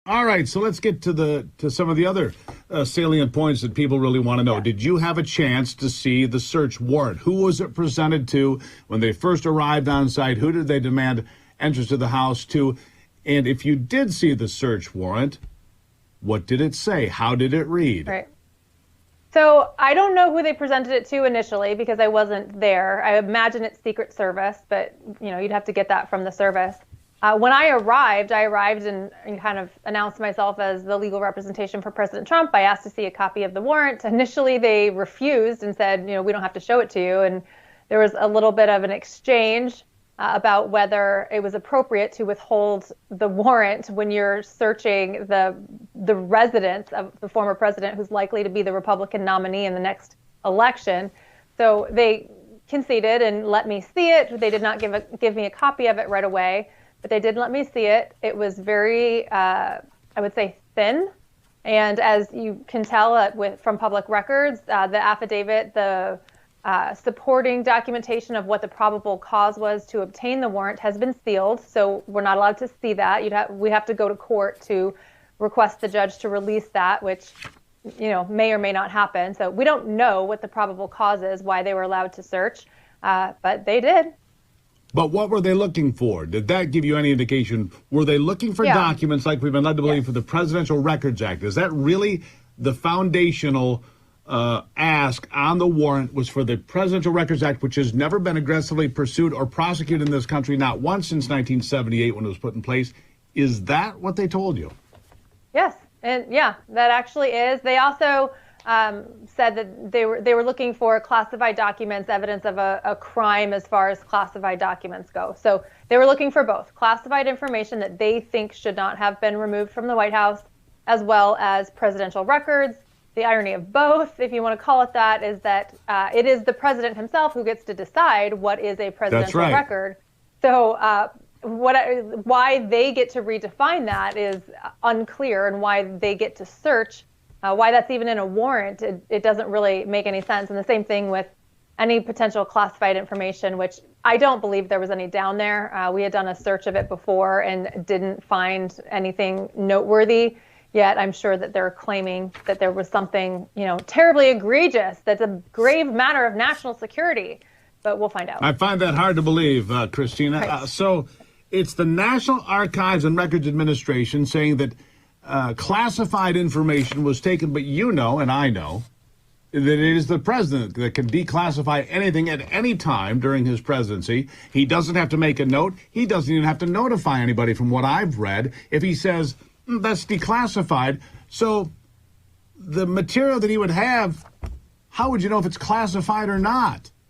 All right, so let's get to some of the other salient points that people really want to know. Yeah. Did you have a chance to see the search warrant? Who was it presented to when they first arrived on site? Who did they demand entrance to the house to? And if you did see the search warrant, what did it say? How did it read? Right. So I don't know who they presented it to initially because I wasn't there. I imagine it's Secret Service, but you'd have to get that from the service. When I arrived and kind of announced myself as the legal representation for President Trump. I asked to see a copy of the warrant. Initially, they refused and said, we don't have to show it to you. And there was a little bit of an exchange about whether it was appropriate to withhold the warrant when you're searching the residence of the former president, who's likely to be the Republican nominee in the next election. So they conceded and let me see it. They did not give me a copy of it right away. But they did let me see it. It was very, I would say, thin. And as you can tell from public records, the affidavit, the supporting documentation of what the probable cause was to obtain the warrant has been sealed. So we're not allowed to see that. We have to go to court to request the judge to release that, which may or may not happen. So we don't know what the probable cause is, why they were allowed to search, but they did. But what were they looking for? Did that give you any indication? Were they looking for documents like we've been led to believe for the Presidential Records Act? Is that really the foundational ask on the warrant was for the Presidential Records Act, which has never been aggressively pursued or prosecuted in this country, not once since 1978 when it was put in place? Is that what they told you? Yes. And yeah, that actually is. They also said that they were looking for classified documents, evidence of a crime as far as classified documents go. So they were looking for both classified information that they think should not have been removed from the White House, as well as presidential records. The irony of both, if you want to call it that, is that it is the president himself who gets to decide what is a presidential record. So why they get to redefine that is unclear, and why they get to search. Why that's even in a warrant, it doesn't really make any sense. And the same thing with any potential classified information, which I don't believe there was any down there. We had done a search of it before and didn't find anything noteworthy. Yet I'm sure that they're claiming that there was something, terribly egregious. That's a grave matter of national security. But we'll find out. I find that hard to believe, Christina. Right. So it's the National Archives and Records Administration saying that classified information was taken, but and I know, that it is the president that can declassify anything at any time during his presidency. He doesn't have to make a note. He doesn't even have to notify anybody from what I've read if he says, that's declassified. So the material that he would have, how would you know if it's classified or not?